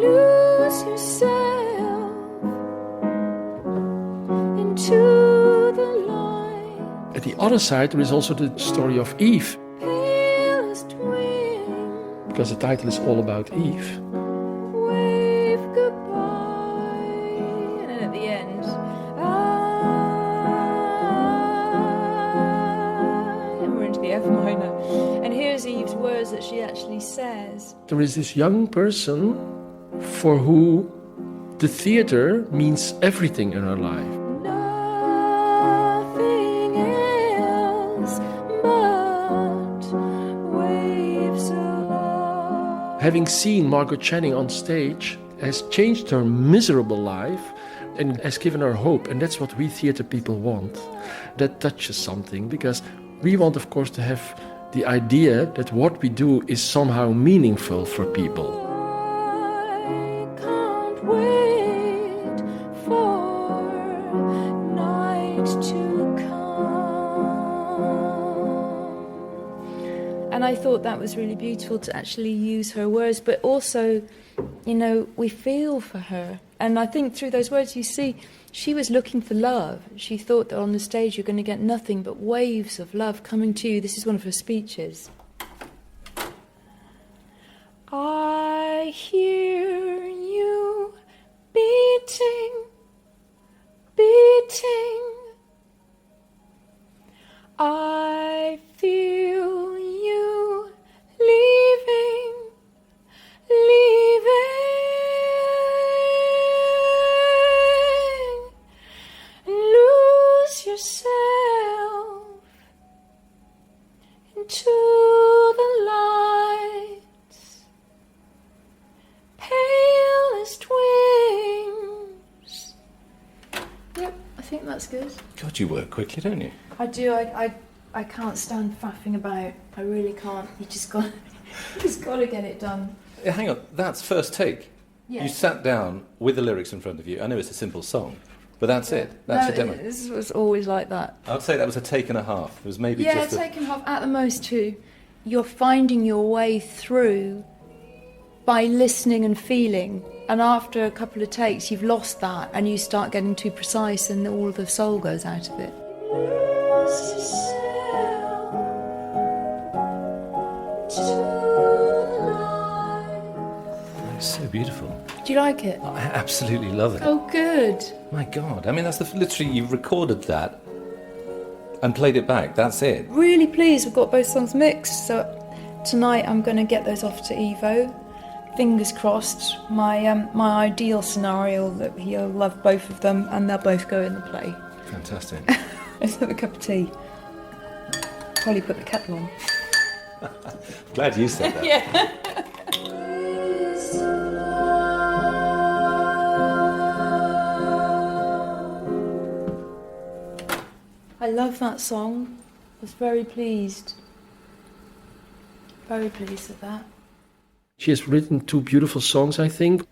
lose yourself into the light. At the other side, there is also the story of Eve, Palest wind, because the title is all about Eve. wave goodbye. And then at the end, and we're into the F minor. And here's Eve's words that she actually says. There is this young person for who the theater means everything in her life. Nothing else but waves of love. Having seen Margot Channing on stage has changed her miserable life and has given her hope, and that's what we theater people want. That touches something, because we want, of course, to have the idea that what we do is somehow meaningful for people. I can't wait for night to come. And I thought that was really beautiful to actually use her words, but also, you know, we feel for her. And I think through those words you see she was looking for love. She thought that on the stage you're going to get nothing but waves of love coming to you. This is one of her speeches. I hear you beating, beating. I feel you leaving, leaving. Lose yourself into the lights, palest wings. Yep, I think that's good. God, you work quickly, don't you? I do. I can't stand faffing about. I really can't. You just got to get it done. Hang on, that's first take. Yeah. You sat down with the lyrics in front of you. I know it's a simple song, but that's it. That's the demo. This was always like that. I would say that was a take and a half. It was maybe Yeah, just taken half at the most two. You're finding your way through by listening and feeling. And after a couple of takes, you've lost that and you start getting too precise and all the soul goes out of it. It's so beautiful. Do you like it? I absolutely love it. Oh, good. My God, I mean, that's literally, you've recorded that and played it back. That's it. Really pleased we've got both songs mixed. So tonight I'm going to get those off to Ivo. Fingers crossed. My ideal scenario that he'll love both of them and they'll both go in the play. Fantastic. Let's have a cup of tea. Probably put the kettle on. Glad you said that. Yeah. I love that song. I was very pleased. Very pleased with that. She has written two beautiful songs, I think.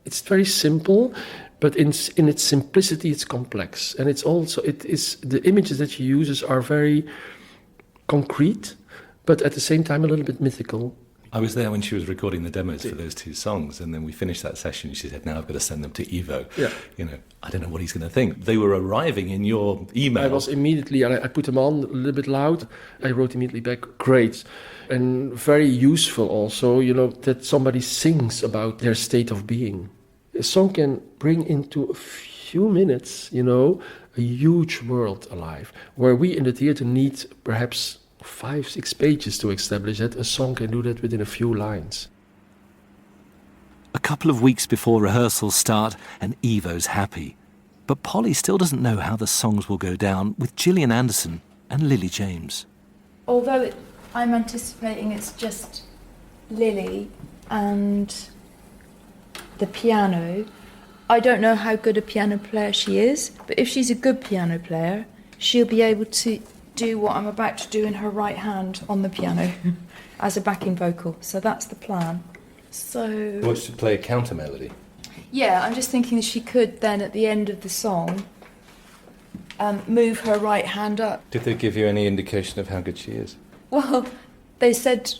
It's very simple, but in its simplicity, it's complex. And the images that she uses are very concrete, but at the same time a little bit mythical. I was there when she was recording the demos for those two songs, and then we finished that session and she said, now I've got to send them to Ivo. Yeah. You know, I don't know what he's going to think. They were arriving in your email. I was immediately, I put them on a little bit loud. I wrote immediately back, great. And very useful also, you know, that somebody sings about their state of being. A song can bring into a few minutes, you know, a huge world alive, where we in the theater need perhaps 5-6 pages to establish that. A song can do that within a few lines. A couple of weeks before rehearsals start, and Ivo's happy. But Polly still doesn't know how the songs will go down with Gillian Anderson and Lily James. Although I'm anticipating it's just Lily and the piano, I don't know how good a piano player she is, but if she's a good piano player, she'll be able to do what I'm about to do in her right hand on the piano as a backing vocal. So that's the plan. So Wants to play a counter melody. yeah, I'm just thinking that she could then at the end of the song move her right hand up. Did they give you any indication of how good she is? Well, they said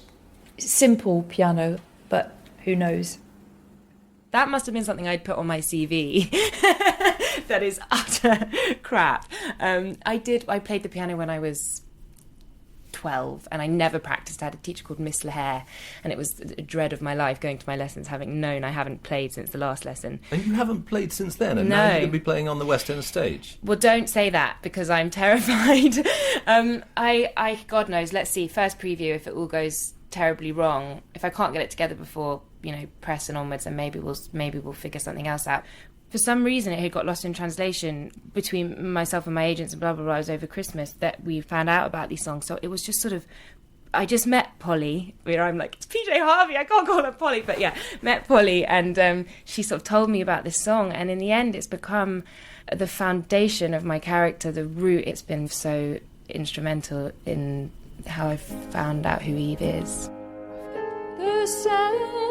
simple piano, but who knows? That must have been something I'd put on my CV. That is utter crap. I played the piano when I was 12, and I never practiced. I had a teacher called Miss Lahair, and it was a dread of my life going to my lessons, having known I haven't played since the last lesson. And you haven't played since then, and No. now you're going to be playing on the West End stage. Well, don't say that, because I'm terrified. God knows, let's see, first preview, if it all goes terribly wrong, if I can't get it together before, press and onwards, then maybe we'll figure something else out. For some reason, it had got lost in translation between myself and my agents and blah, blah, blah. It was over Christmas that we found out about these songs. So it was just sort of... I just met Polly. I'm like, it's PJ Harvey, I can't call her Polly. But yeah, met Polly, and she sort of told me about this song. And in the end, it's become the foundation of my character, the root. It's been so instrumental in how I've found out who Eve is.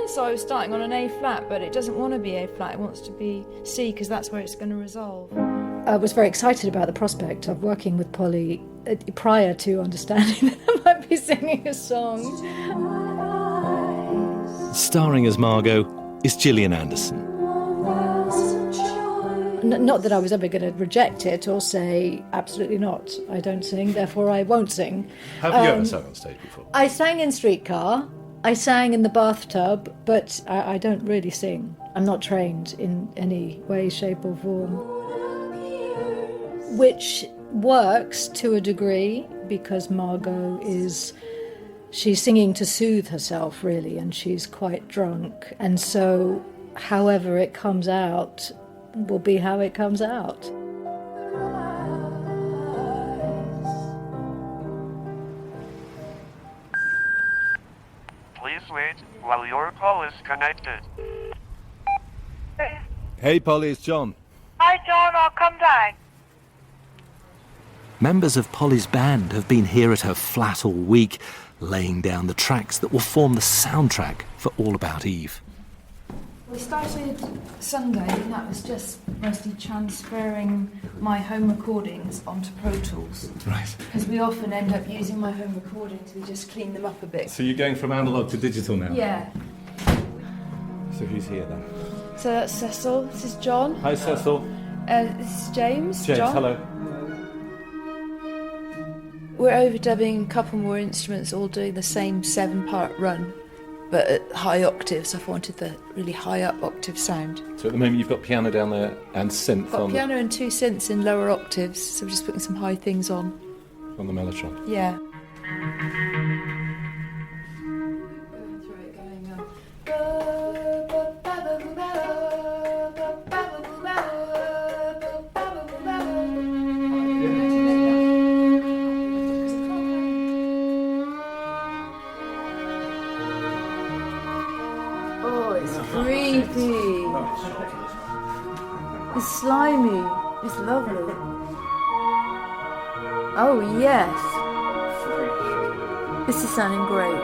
So I was starting on an A flat, but it doesn't want to be A flat, it wants to be C, because that's where it's going to resolve. I was very excited about the prospect of working with Polly prior to understanding that I might be singing a song. Starring as Margot is Gillian Anderson. Not that I was ever going to reject it or say, absolutely not, I don't sing, therefore I won't sing. Have you ever sung on stage before? I sang in Streetcar, I sang in the bathtub, but I don't really sing. I'm not trained in any way, shape or form. Which works to a degree, because Margot she's singing to soothe herself, really, and she's quite drunk. And so, however it comes out will be how it comes out. Please wait while your call is connected. Hey, Polly, it's John. Hi, John, I'll come down. Members of Polly's band have been here at her flat all week, laying down the tracks that will form the soundtrack for All About Eve. We started Sunday, and that was just mostly transferring my home recordings onto Pro Tools. Right. Because we often end up using my home recordings, we just clean them up a bit. So you're going from analogue to digital now? Yeah. So who's here then? So that's Cecil, this is John. Hi, Cecil. This is James. James, John. hello. We're overdubbing a couple more instruments, all doing the same 7-part run, but at high octaves. I've wanted the really high up octave sound. So at the moment you've got piano down there and synth Got on piano and 2 synths in lower octaves, so we're just putting some high things on. the mellotron. Yeah. Creepy. It's slimy. It's lovely. Oh yes. This is sounding great.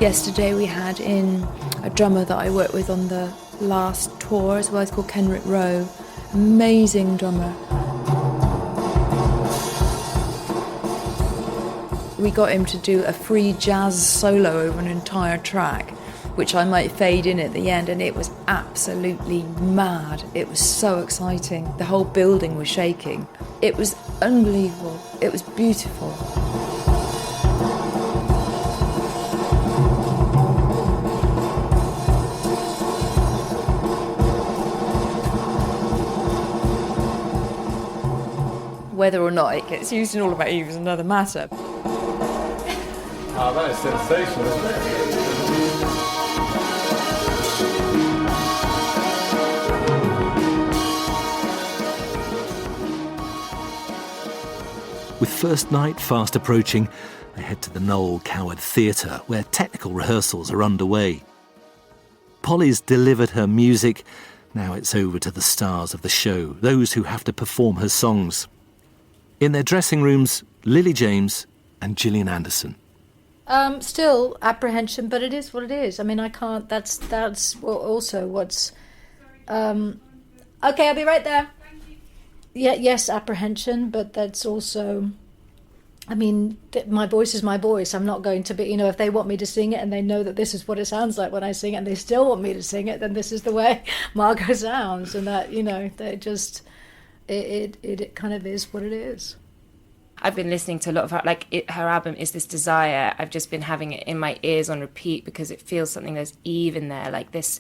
Yesterday we had in a drummer that I worked with on the last tour as well. He's called Kenrick Rowe. Amazing drummer. We got him to do a free jazz solo over an entire track, which I might fade in at the end, and it was absolutely mad. It was so exciting. The whole building was shaking. It was unbelievable. It was beautiful. Whether or not it gets used in All About Eve is another matter. Oh, that is sensational, isn't it? With first night fast approaching, I head to the Noel Coward Theatre, where technical rehearsals are underway. Polly's delivered her music. Now it's over to the stars of the show, those who have to perform her songs. In their dressing rooms, Lily James and Gillian Anderson. Still apprehension, but it is what it is. I mean, I can't. That's also what's. Okay, I'll be right there. Yeah, yes, apprehension, but that's also I mean, my voice is my voice. I'm not going to be, if they want me to sing it and they know that this is what it sounds like when I sing it and they still want me to sing it, then this is the way Margot sounds. And that, they just, it kind of is what it is. I've been listening to a lot of her, her album Is This Desire. I've just been having it in my ears on repeat because it feels something. There's Eve in there, this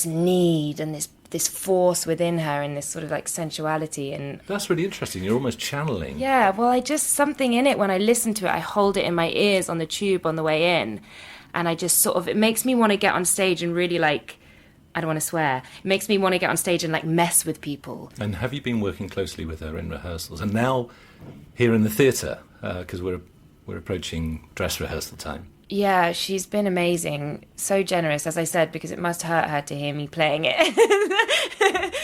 need and this force within her and this sort of sensuality. And that's really interesting. You're almost channeling. Yeah, well, something in it, when I listen to it, I hold it in my ears on the tube on the way in, and I just it makes me want to get on stage and really I don't want to swear, it makes me want to get on stage and mess with people. And have you been working closely with her in rehearsals and now here in the theatre, because we're approaching dress rehearsal time? Yeah, she's been amazing, so generous, as I said, because it must hurt her to hear me playing it.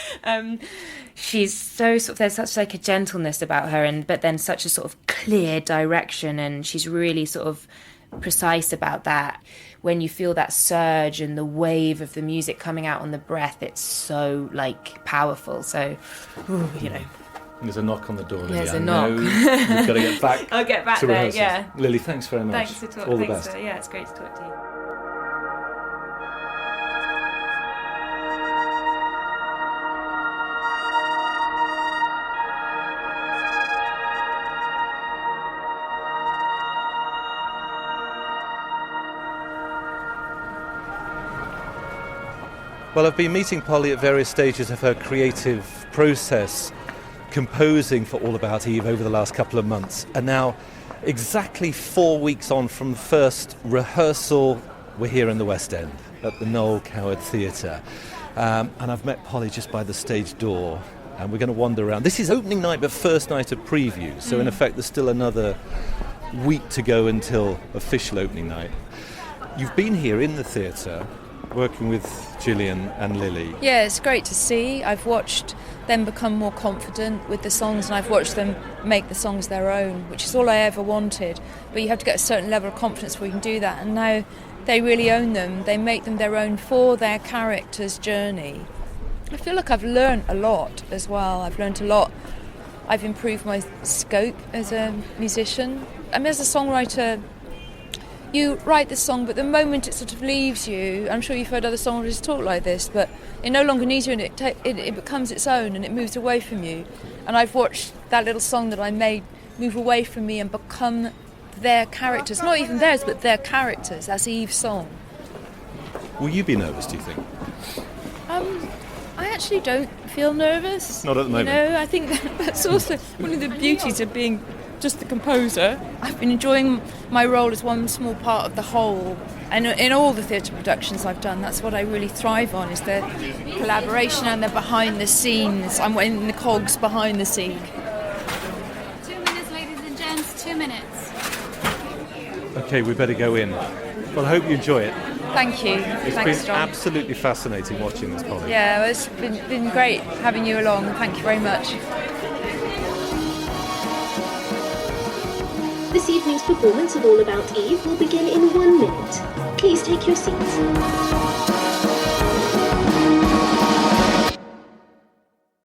She's so there's such a gentleness about her, but then such a sort of clear direction, and she's really sort of precise about that. When you feel that surge and the wave of the music coming out on the breath, it's so powerful. So, There's a knock on the door, Lily. There's a knock. You've got to get back. I'll get back to there, rehearsals. yeah. Lily, thanks very much. Thanks for talking. All the best. Yeah, it's great to talk to you. Well, I've been meeting Polly at various stages of her creative process, composing for All About Eve over the last couple of months. And now, exactly 4 weeks on from the first rehearsal, we're here in the West End at the Noel Coward Theatre. And I've met Polly just by the stage door, and we're going to wander around. This is opening night, but first night of preview. So in effect, there's still another week to go until official opening night. You've been here in the theatre, working with Gillian and Lily. Yeah, it's great to see. I've watched them become more confident with the songs, and I've watched them make the songs their own, which is all I ever wanted. But you have to get a certain level of confidence before you can do that, and now they really own them. They make them their own for their character's journey. I feel like I've learned a lot as well. I've learned a lot. I've improved my scope as a musician. I mean, as a songwriter, you write the song, but the moment it sort of leaves you, I'm sure you've heard other songwriters talk like this, but it no longer needs you, and it becomes its own, and it moves away from you. And I've watched that little song that I made move away from me and become their characters. Not even theirs, but their characters. That's Eve's song. Will you be nervous, do you think? I actually don't feel nervous. Not at the moment. I think that's also one of the beauties of being just the composer. I've been enjoying my role as one small part of the whole, and in all the theatre productions I've done, that's what I really thrive on, is the collaboration and the behind the scenes. I'm in the cogs behind the scene. 2 minutes, ladies and gents, 2 minutes. Okay, we better go in. Well, I hope you enjoy it. Thank you. It's Thanks, been John. absolutely fascinating watching this, Polly. Yeah, it's been great having you along. Thank you very much. This evening's performance of All About Eve will begin in 1 minute. Please take your seats.